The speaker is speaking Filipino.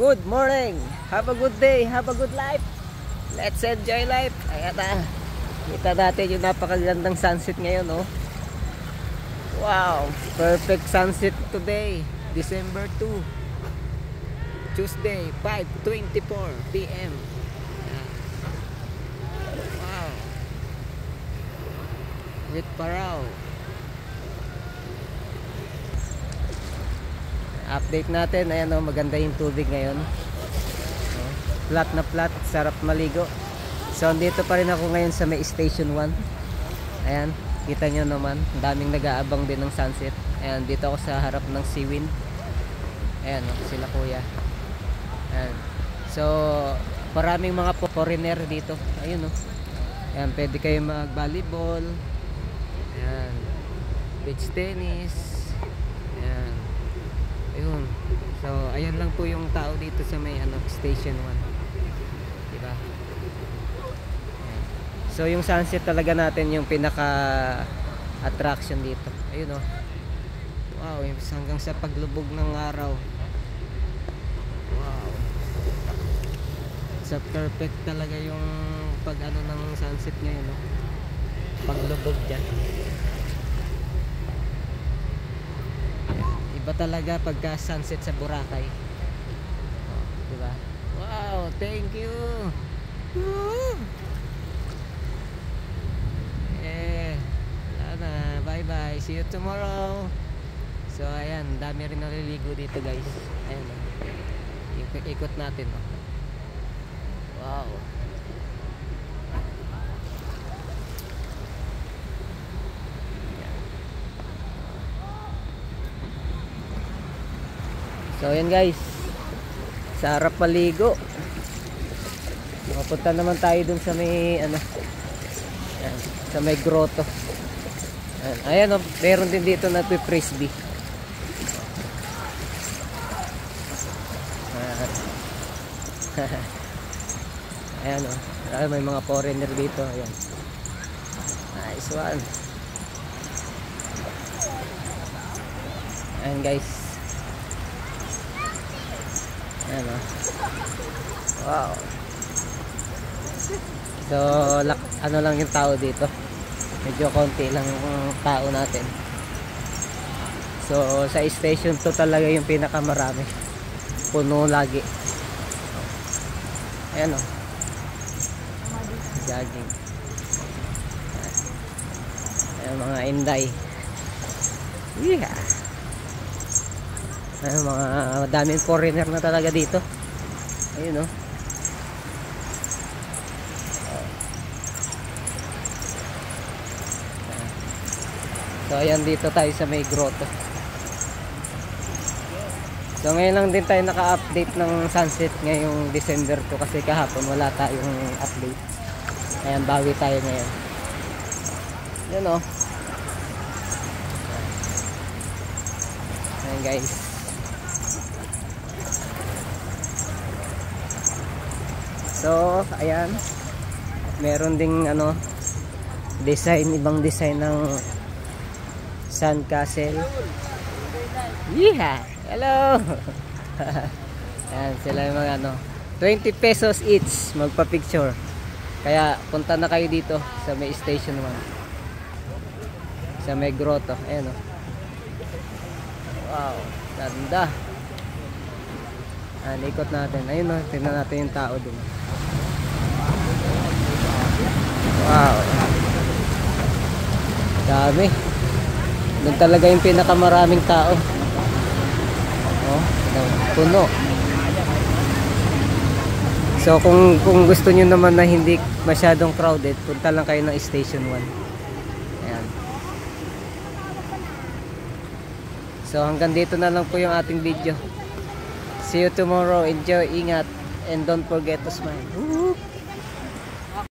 Good morning. Have a good day. Have a good life. Let's enjoy life. Ayan na. Kita natin yung napakagandang sunset ngayon, oh. Wow. Perfect sunset today. December 2. Tuesday, 5:24 p.m. Wow. With Parao. Update natin, ayan o, maganda yung tubig ngayon. Flat na flat, sarap maligo. So dito pa rin ako ngayon sa may station 1. Ayan, kita nyo naman, daming nag-aabang din ng sunset. Ayan, dito ako sa harap ng Seawind. Ayan o, sila kuya. Ayan. So maraming mga foreigner dito. Ayun o. Ayan, pwede kayo mag-volleyball. Ayan, beach tennis. Ayan. Ayun. So ayan lang po yung tao dito sa may station 1. Diba? Ayan. So yung sunset talaga natin yung pinaka attraction dito. Ayun oh. Wow, hanggang sa paglubog ng araw. Wow. So perfect talaga yung pag ng sunset ngayon, no? Paglubog diyan. Iba talaga pagka sunset sa Boracay. Oh, diba? Wow, thank you. Woo! Eh, sana, bye bye. See you tomorrow. So ayan, dami rin naliligo dito, guys. Ayan, ikot natin, oh. Wow. So ayan, guys, sa harap maligo. Mapunta naman tayo dun sa may ayan, sa may grotto. Ayan oh, meron din dito na frisbee. Ayan oh, may mga foreigner dito. Ayan, nice one. Ayan, guys. Ayan o. Wow. So ano lang yung tao dito, medyo konti lang yung tao natin. So sa station to talaga yung pinakamarami, puno lagi. Ayan o, jogging. Ayan mga inday. Yeah. Ayun, mga daming foreigner na talaga dito. Ayun, no? So ayan, dito tayo sa may grotto. So ngayon lang din tayo naka-update ng sunset ngayong December 2, kasi kahapon wala tayong update. Ayan, bawi tayo ngayon. Yun, no? Ayan, guys. So ayan, meron ding design, ibang design ng sandcastle. Yeah, hello. Ayan, sila yung mga 20 pesos each magpa-picture. Kaya punta na kayo dito sa may station 1, sa may grotto. Ayan o. Wow, ganda. Ayan, ikot natin. Ayun o, tingnan natin yung tao dun. Wow, dami. Doon talaga yung pinakamaraming tao. Oh, puno. So kung gusto niyo naman na hindi masyadong crowded, punta lang kayo ng station 1. Ayan. So hanggang dito na lang po yung ating video. See you tomorrow. Enjoy, ingat, and don't forget to smile.